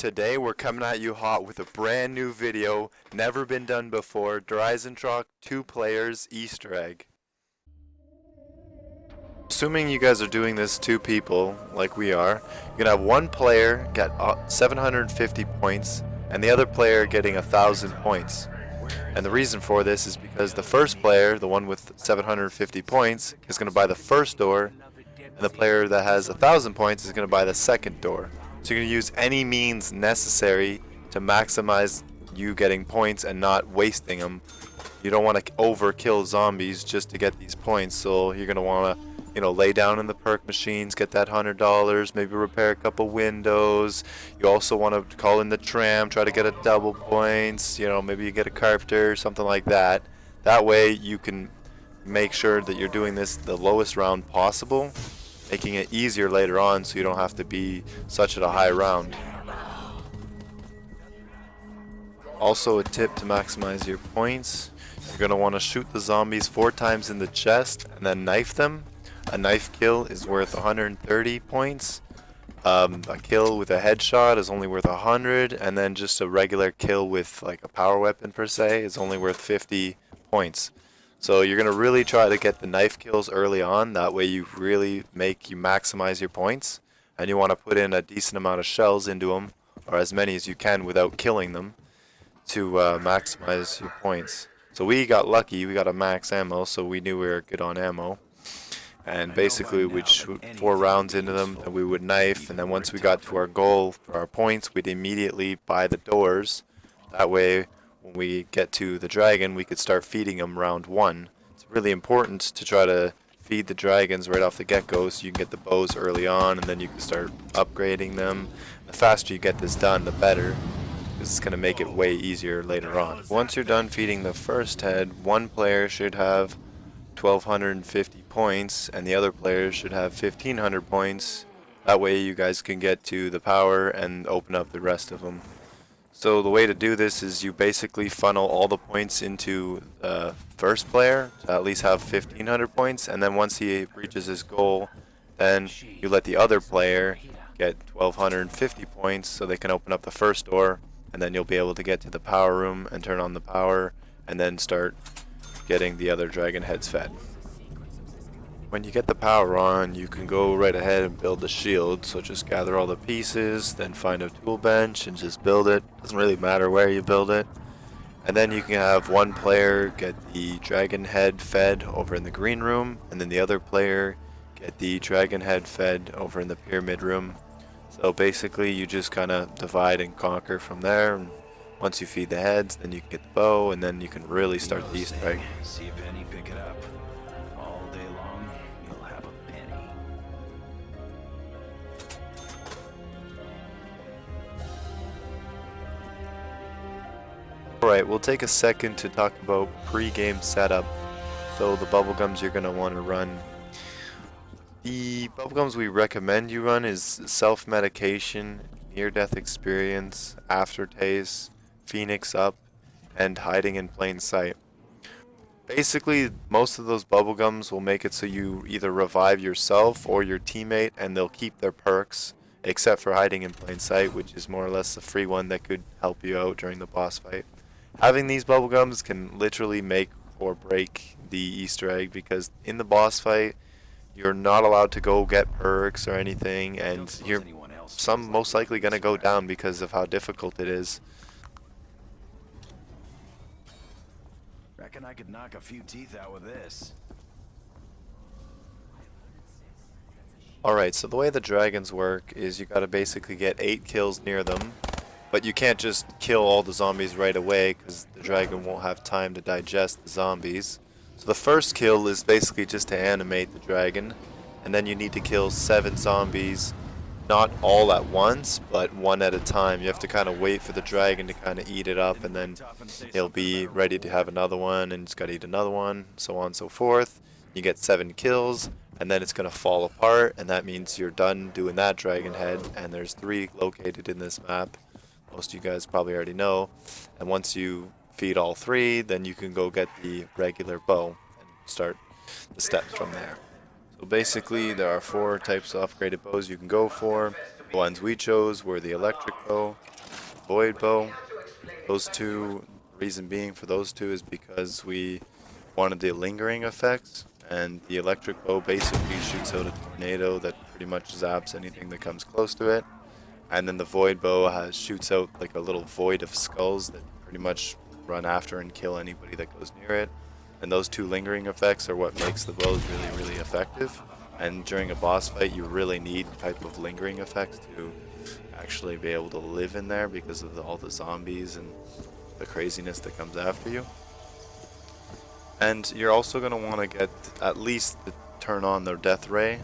Today we're coming at you hot with a brand new video, never been done before, Eisendrache 2 players Easter egg. Assuming you guys are doing this 2 people, like we are, you're going to have one player get 750 points and the other player getting 1,000 points. And the reason for this is because the first player, the one with 750 points, is going to buy the first door, and the player that has 1,000 points is going to buy the second door. So you're going to use any means necessary to maximize you getting points and not wasting them. You don't want to overkill zombies just to get these points, so you're going to want to, lay down in the perk machines, get that $100, maybe repair a couple windows. You also want to call in the tram, try to get a double points, maybe you get a carpenter, something like that. That way you can make sure that you're doing this the lowest round possible, making it easier later on so you don't have to be such at a high round. Also, a tip to maximize your points, you're going to want to shoot the zombies 4 times in the chest and then knife them. A knife kill is worth 130 points. A kill with a headshot is only worth 100, and then just a regular kill with like a power weapon per se is only worth 50 points. So you're going to really try to get the knife kills early on, that way you really maximize your points, and you want to put in a decent amount of shells into them, or as many as you can without killing them, to maximize your points. So we got lucky, we got a max ammo, so we knew we were good on ammo. And basically we'd shoot 4 rounds into them, and we would knife, and then once we got to our goal for our points, we'd immediately buy the doors. That way when we get to the dragon, we could start feeding them round 1. It's really important to try to feed the dragons right off the get-go so you can get the bows early on, and then you can start upgrading them. The faster you get this done, the better, because it's going to make it way easier later on. Once you're done feeding the first head, one player should have 1,250 points and the other player should have 1,500 points. That way you guys can get to the power and open up the rest of them. So the way to do this is you basically funnel all the points into the first player to at least have 1,500 points, and then once he reaches his goal, then you let the other player get 1,250 points so they can open up the first door, and then you'll be able to get to the power room and turn on the power and then start getting the other dragon heads fed. When you get the power on, you can go right ahead and build the shield, so just gather all the pieces, then find a tool bench and just build it. Doesn't really matter where you build it. And then you can have one player get the dragon head fed over in the green room, and then the other player get the dragon head fed over in the pyramid room. So basically you just kind of divide and conquer from there, and once you feed the heads, then you can get the bow, and then you can really start the Easter egg. See a penny, pick it up. All day long, you'll have a penny. Alright, we'll take a second to talk about pre-game setup. So the bubblegums you're going to want to run. The bubblegums we recommend you run is self-medication, near-death experience, aftertaste, Phoenix up, and hiding in plain sight. Basically, most of those bubblegums will make it so you either revive yourself or your teammate, and they'll keep their perks, except for hiding in plain sight, which is more or less a free one that could help you out during the boss fight. Having these bubblegums can literally make or break the Easter egg, because in the boss fight, you're not allowed to go get perks or anything, and you're most likely going to go down because of how difficult it is. Reckon I could knock a few teeth out with this. Alright, so the way the dragons work is you gotta basically get 8 kills near them, but you can't just kill all the zombies right away because the dragon won't have time to digest the zombies. So the first kill is basically just to animate the dragon, and then you need to kill 7 zombies, not all at once, but one at a time. You have to kind of wait for the dragon to kind of eat it up, and then he'll be ready to have another one, and it's got to eat another one, so on and so forth. You get 7 kills, and then it's going to fall apart, and that means you're done doing that dragon head, and there's 3 located in this map. Most of you guys probably already know. And once you feed all 3, then you can go get the regular bow and start the steps from there. So basically there are 4 types of upgraded bows you can go for. The ones we chose were the electric bow, void bow. Those two, reason being for those two is because we wanted the lingering effects, and the electric bow basically shoots out a tornado that pretty much zaps anything that comes close to it. And then the void bow shoots out like a little void of skulls that pretty much run after and kill anybody that goes near it. And those two lingering effects are what makes the bows really effective. And during a boss fight, you really need type of lingering effects to actually be able to live in there because of all the zombies and the craziness that comes after you. And you're also going to want to get at least turn on the death ray,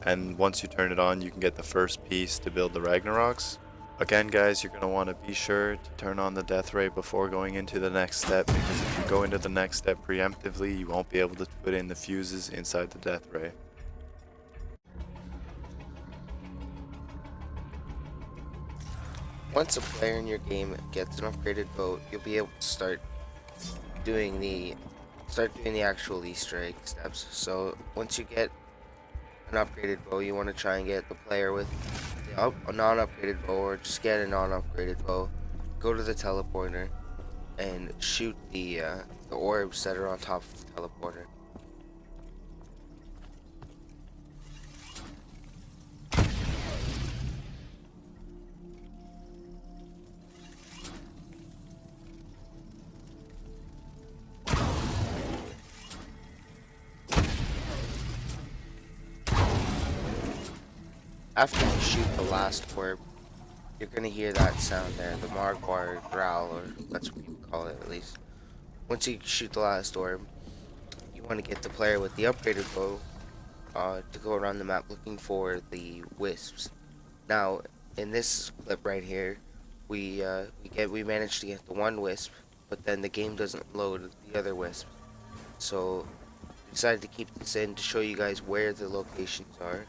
and once you turn it on you can get the first piece to build the Ragnaroks. Again guys, you're going to want to be sure to turn on the death ray before going into the next step, because if you go into the next step preemptively you won't be able to put in the fuses inside the death ray. Once a player in your game gets an upgraded boat, you'll be able to start doing the actual Easter egg steps. So once you get an upgraded bow, you want to try and get the player with a non-upgraded bow, or just get a non-upgraded bow. Go to the teleporter and shoot the orbs that are on top of the teleporter. After you shoot the last orb, you're gonna hear that sound there, the Margwar growl, or that's what you call it at least. Once you shoot the last orb, you want to get the player with the upgraded bow to go around the map looking for the wisps. Now, in this clip right here, we managed to get the one wisp, but then the game doesn't load the other wisp. So we decided to keep this in to show you guys where the locations are.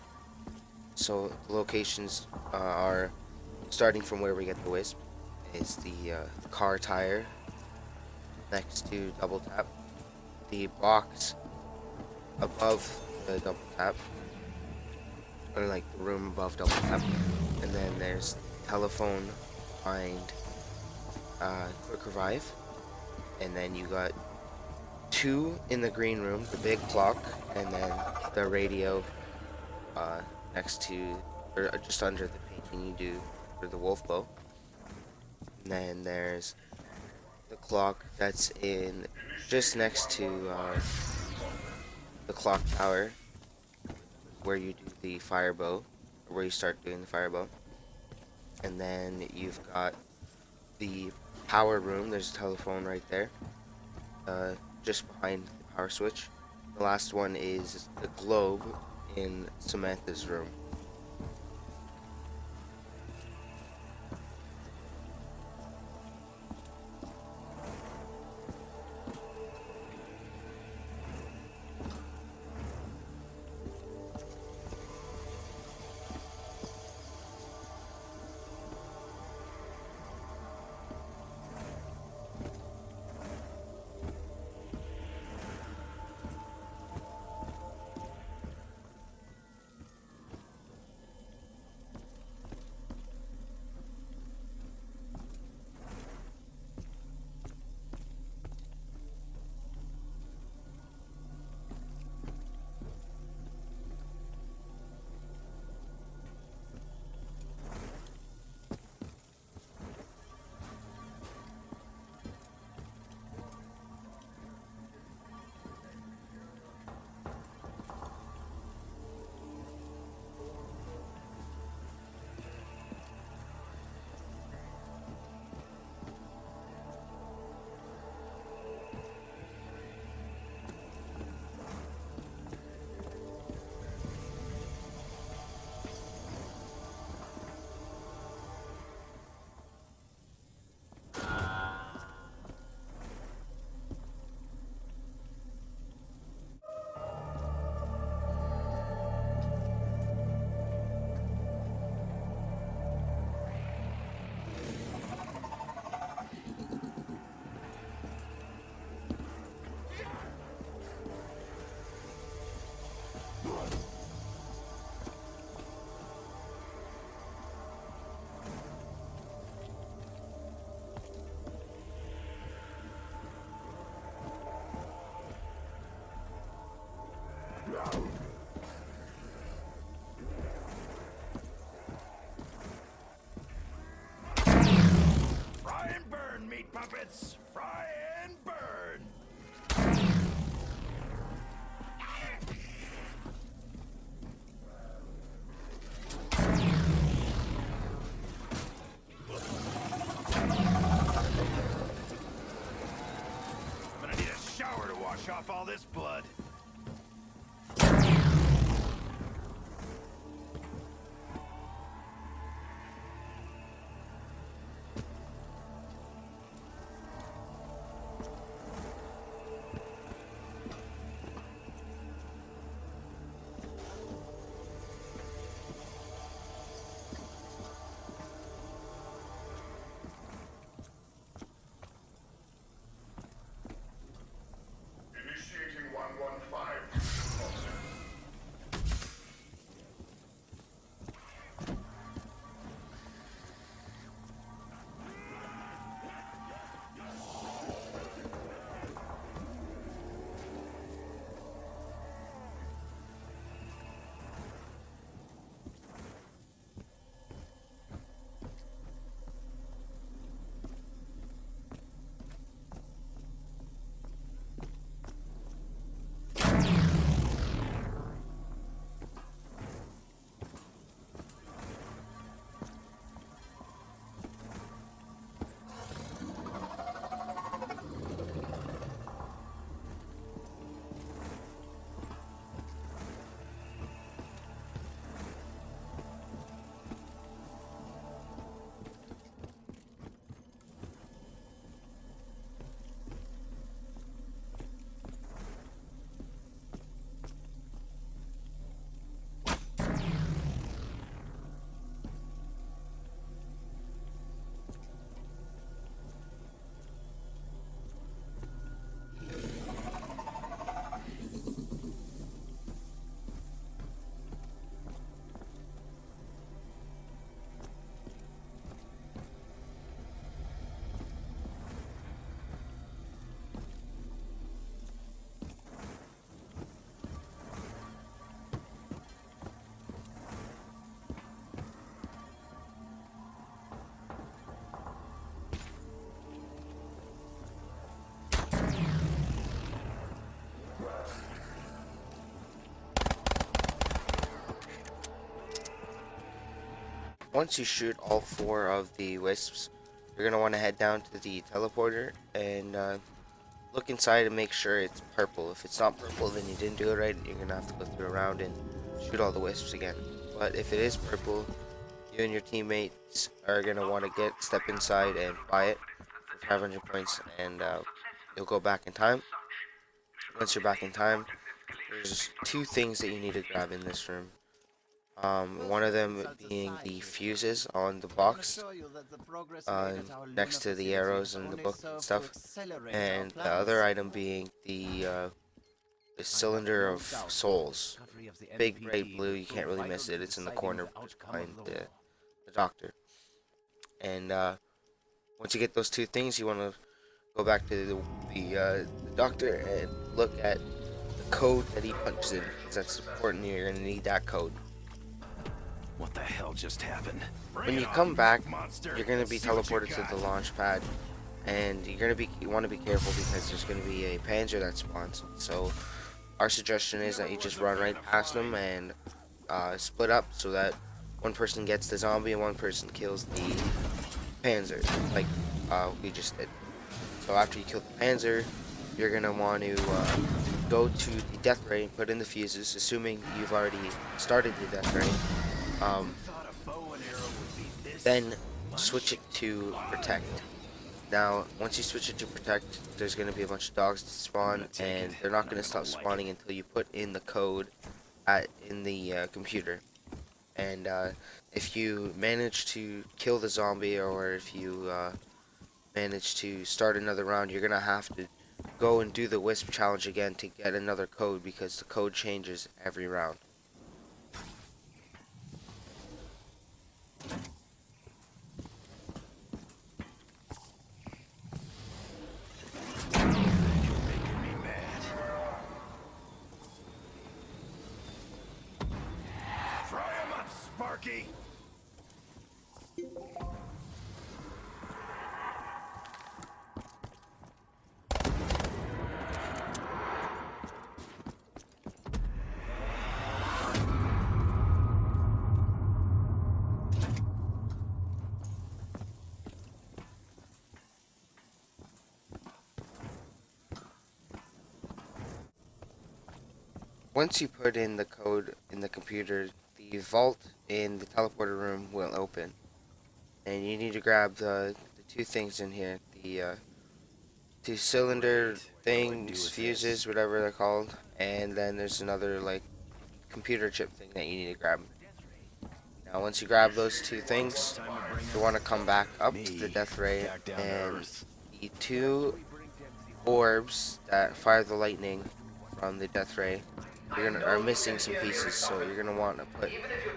So the locations are, starting from where we get the wisp, is the car tire next to double tap, the box above the double tap, or like the room above double tap, and then there's telephone behind quick revive, and then you got two in the green room, the big clock, and then the radio next to, or just under the painting you do for the wolf bow. And then there's the clock that's in just next to the clock tower, where you do the fire bow, or where you start doing the fire bow. And then you've got the power room. There's a telephone right there, just behind the power switch. The last one is the globe in Samantha's room. Let's fry and burn. I'm gonna need a shower to wash off all this blood. Initiating 115. Once you shoot all 4 of the wisps, you're going to want to head down to the teleporter and look inside and make sure it's purple. If it's not purple, then you didn't do it right. You're going to have to go through around and shoot all the wisps again. But if it is purple, you and your teammates are going to want to step inside and buy it for 500 points, and you'll go back in time. Once you're back in time, there's 2 things that you need to grab in this room. One of them being the fuses on the box next to the arrows and the book and stuff, and the other item being the cylinder of souls. Big, bright blue, you can't really miss it. It's in the corner just behind the doctor. And once you get those 2 things, you want to go back to the doctor and look at the code that he punches in, because that's important. You're going to need that code. What the hell just happened? When you come back, you're going to be teleported to the launch pad, and you want to be careful because there's going to be a panzer that spawns. So our suggestion is that you just run right past them and split up so that one person gets the zombie and one person kills the panzer, like we just did. So after you kill the panzer, you're going to want to go to the death ray and put in the fuses, assuming you've already started the death ray. Then switch it to protect. Now, once you switch it to protect, there's going to be a bunch of dogs that spawn, and they're not going to stop spawning until you put in the code in the computer. And if you manage to kill the zombie, or if you manage to start another round, you're going to have to go and do the Wisp challenge again to get another code, because the code changes every round. Sparky! Initiating 115. once you put in the code in the computer, the vault in the teleporter room will open. And you need to grab the two things in here. The two cylinder Great. What do I do things, with fuses, this? whatever they're called. And then there's another like computer chip thing that you need to grab. Now once you grab those two things, Time to bring you want to come back up to the me death ray, back down to and earth. the two orbs that fire the lightning from the death ray are missing some pieces, so you're gonna want to put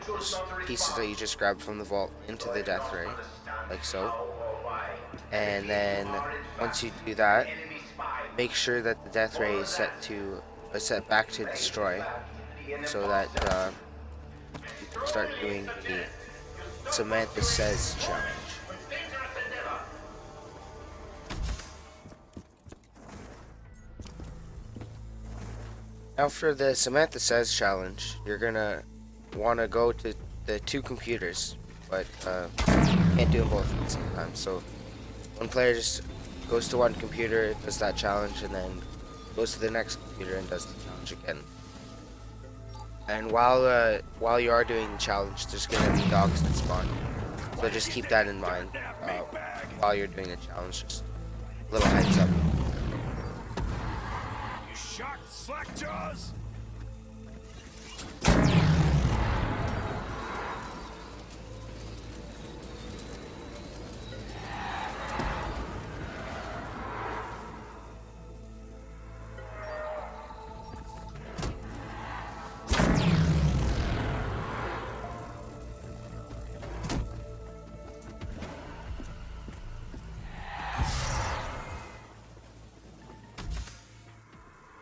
those pieces that you just grabbed from the vault into the death ray, like so. And then once you do that, make sure that the death ray is set back to destroy, so that you can start doing the Samantha Says challenge. Now for the Samantha Says challenge, you're gonna want to go to the two computers, but can't do them both at the same time. So one player just goes to one computer, does that challenge, and then goes to the next computer and does the challenge again. And while you are doing the challenge, there's gonna be dogs that spawn. So just keep that in mind while you're doing the challenge. Just a little heads up. You shocked, Slackjaws?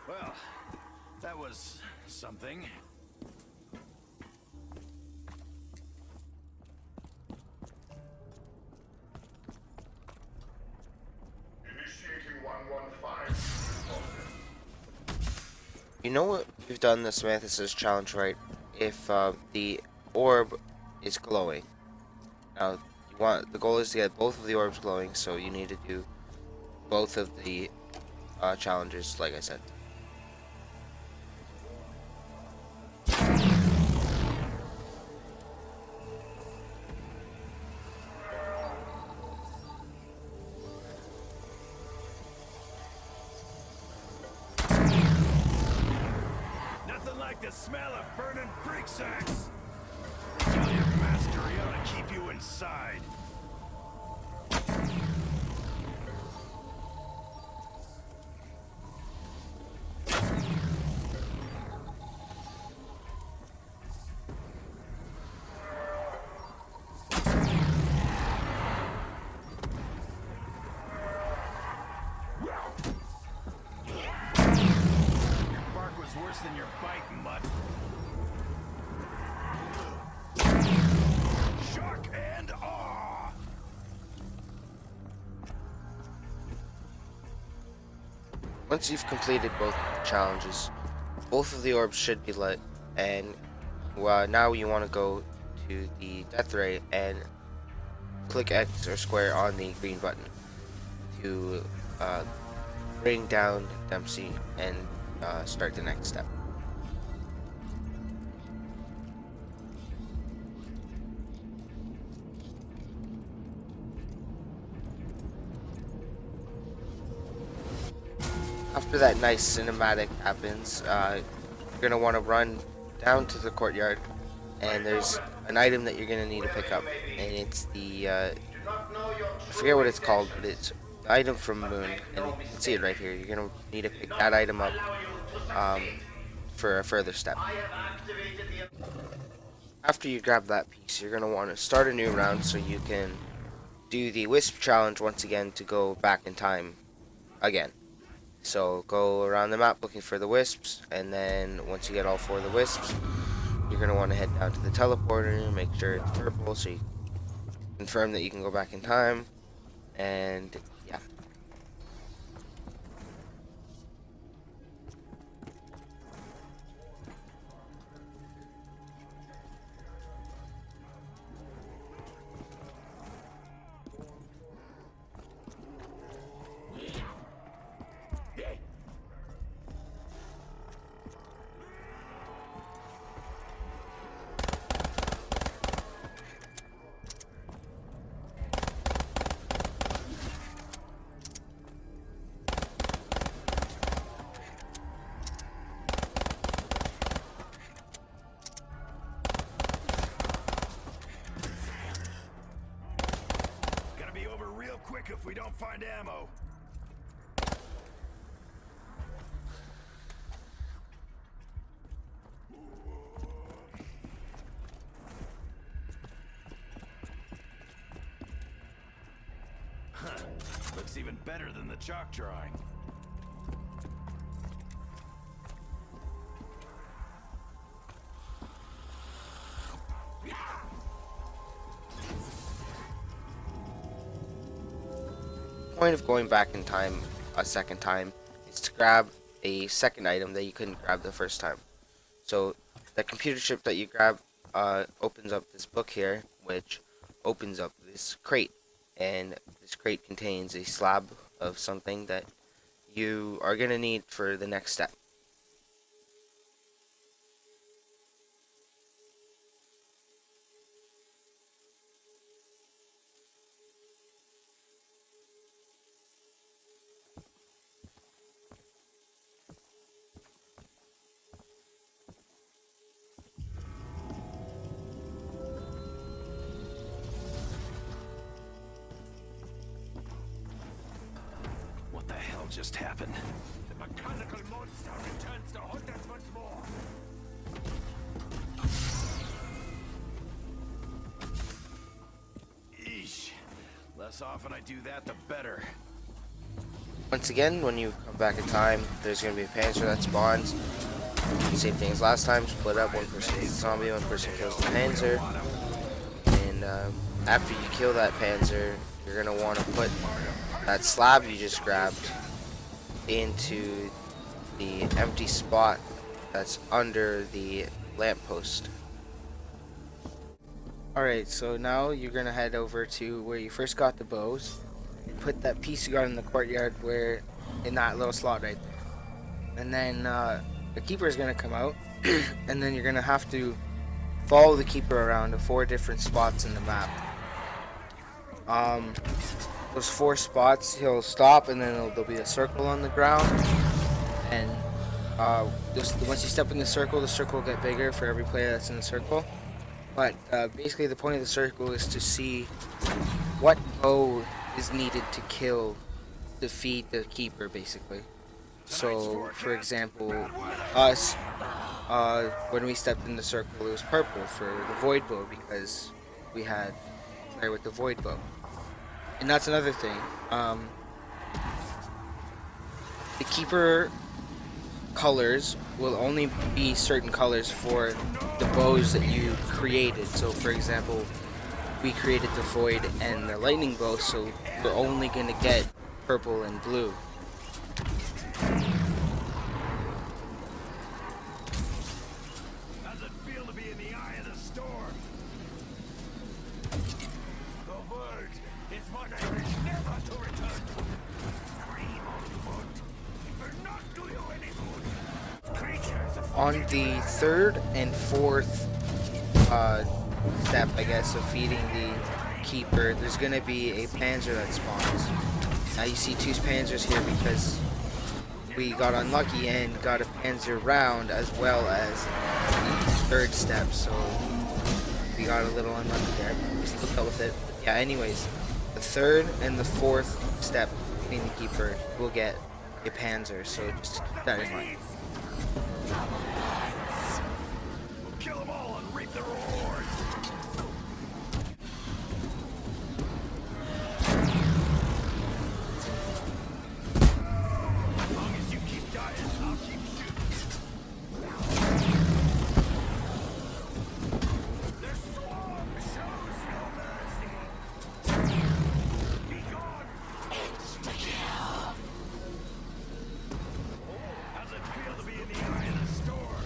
Well, that was something. Initiating 115. You know what? You've done the Samantha Says challenge right if the orb is glowing. Now the goal is to get both of the orbs glowing, so you need to do both of the challenges, like I said. Nothing like the smell of burning freak sacks. Tell your master he ought to keep you inside. Your bark was worse than your bite, mutt. Shock and awe. Once you've completed both challenges, both of the orbs should be lit, and now you want to go to the death ray and click X or square on the green button to bring down Dempsey and start the next step. After that nice cinematic happens, you're going to want to run down to the courtyard, and there's an item that you're going to need to pick up, and it's the, I forget what it's called, but it's the item from Moon, and you can see it right here. You're going to need to pick that item up for a further step. After you grab that piece, you're going to want to start a new round so you can do the Wisp challenge once again to go back in time again. So go around the map looking for the wisps, and then once you get all 4 of the wisps, you're going to want to head down to the teleporter, make sure it's purple so you confirm that you can go back in time, and yeah. real quick if we don't find ammo. Looks even better than the chalk drawing. Point of going back in time a second time is to grab a second item that you couldn't grab the first time. So the computer chip that you grab opens up this book here, which opens up this crate, and this crate contains a slab of something that you are going to need for the next step. What the hell just happened? The mechanical monster returns to hunt us once more. Eesh. Less often I do that, the better. Once again, when you come back in time, there's going to be a panzer that spawns. Same thing as last time, split up, one person kills the zombie, one person kills the panzer. And after you kill that panzer, you're going to want to put that slab you just grabbed into the empty spot that's under the lamppost. Alright, so now you're going to head over to where you first got the bows and put that piece you got in the courtyard where in that little slot right there. And then the keeper is going to come out and then you're going to have to follow the keeper around to 4 different spots in the map. Those 4 spots, he'll stop and then there'll be a circle on the ground, and once you step in the circle will get bigger for every player that's in the circle. But basically the point of the circle is to see what bow is needed to defeat the keeper, basically. So for example, us, when we stepped in the circle, it was purple for the void bow because we had a player with the void bow. And that's another thing. The keeper colors will only be certain colors for the bows that you created. So for example, we created the void and the lightning bow, so we're only going to get purple and blue. How's it feel to be in the eye of the storm? The word is what I wish never to return to. Scream all you want. It will not do you any good. Creatures of On the 3rd and 4th step, I guess, of feeding the keeper, there's going to be a panzer that spawns. Now you see 2 panzers here because we got unlucky and got a panzer round as well as the 3rd step, so we got a little unlucky there. We still dealt with it. But yeah, anyways, the 3rd and the 4th step feeding the keeper will get a panzer, so just keep that in mind. We'll kill them all and reap the reward. As long as you keep dying, I'll keep shooting. Their swarm shows no mercy. Be gone. How's it feel to be in the eye of the storm?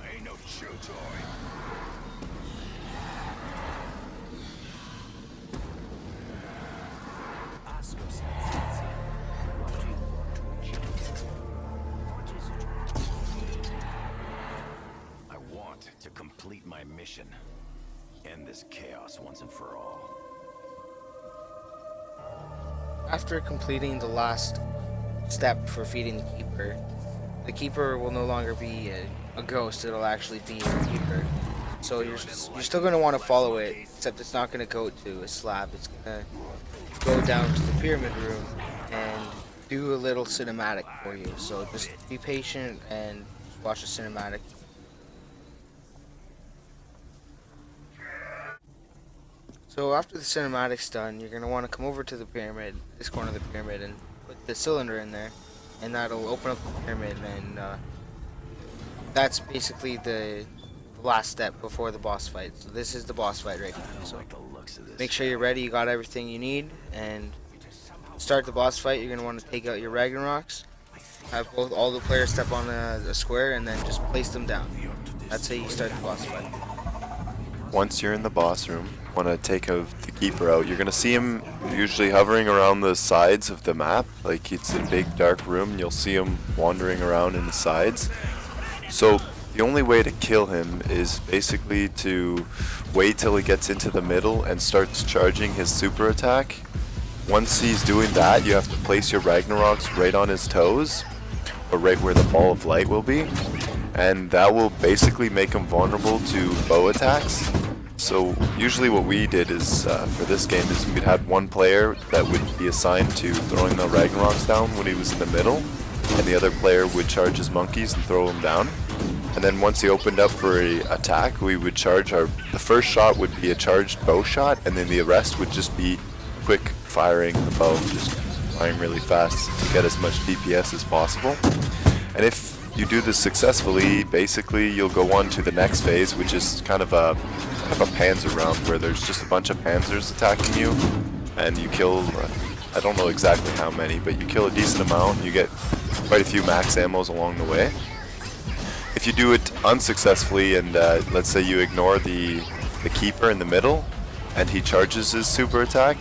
I ain't no chew toy. Ask yourself, what do you want to achieve? What is it? I want to complete my mission. End this chaos once and for all. After completing the last step for feeding the keeper, the keeper will no longer be a ghost. It'll actually be a keeper. So you're still gonna want to follow it, except it's not gonna go to a slab. It's gonna go down to the pyramid room and do a little cinematic for you. So just be patient and watch the cinematic. So after the cinematic's done, you're gonna want to come over to the pyramid, this corner of the pyramid, and put the cylinder in there, and that'll open up the pyramid, and that's basically the last step before the boss fight. So this is the boss fight right now. So make sure you're ready, you got everything you need, and start the boss fight. You're gonna want to take out your Ragnaroks, have all the players step on a square, and then just place them down. That's how you start the boss fight. Once you're in the boss room, want to take the keeper out, you're going to see him usually hovering around the sides of the map. Like, it's a big dark room, and you'll see him wandering around in the sides. So the only way to kill him is basically to wait till he gets into the middle and starts charging his super attack. Once he's doing that, you have to place your Ragnaroks right on his toes, or right where the ball of light will be, and that will basically make him vulnerable to bow attacks. So usually what we did is, for this game, is we'd have one player that would be assigned to throwing the Ragnaroks down when he was in the middle, and the other player would charge his monkeys and throw them down. And then once he opened up for an attack, we would charge the first shot would be a charged bow shot, and then the rest would just be quick firing the bow, just firing really fast to get as much DPS as possible. And if you do this successfully, basically you'll go on to the next phase, which is kind of a panzer round, where there's just a bunch of panzers attacking you, and you kill, I don't know exactly how many, but you kill a decent amount, and you get quite a few max ammos along the way. If you do it unsuccessfully, and let's say you ignore the keeper in the middle, and he charges his super attack,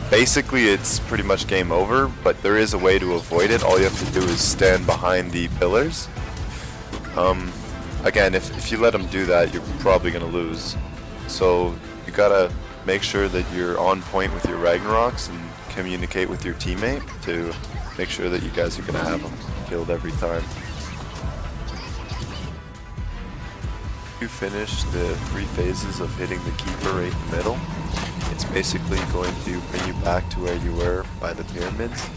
basically it's pretty much game over, but there is a way to avoid it. All you have to do is stand behind the pillars. Again, if you let him do that, you're probably going to lose. So you gotta make sure that you're on point with your Ragnaroks and communicate with your teammate to make sure that you guys are going to have him killed every time. You finish the 3 phases of hitting the keeper right in the middle. It's basically going to bring you back to where you were by the pyramids,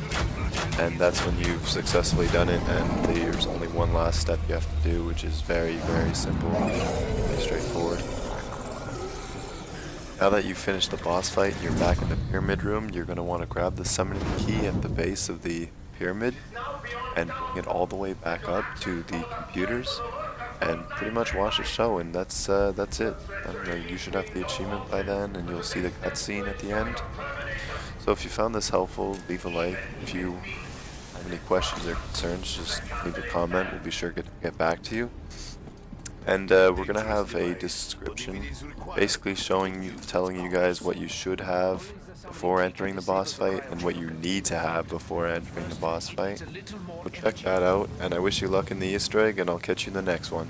and that's when you've successfully done it, and there's only one last step you have to do, which is very, very simple, very straightforward. Now that you've finished the boss fight and you're back in the pyramid room, you're going to want to grab the summoning key at the base of the pyramid and bring it all the way back up to the computers and pretty much watch the show, and that's it. I don't know, you should have the achievement by then, and you'll see the cutscene at the end. So if you found this helpful, leave a like. If you have any questions or concerns, just leave a comment. We'll be sure to get back to you. And we're gonna have a description, basically telling you guys what you should have before entering the boss fight and what you need to have before entering the boss fight. So check that out, and I wish you luck in the Easter egg, and I'll catch you in the next one.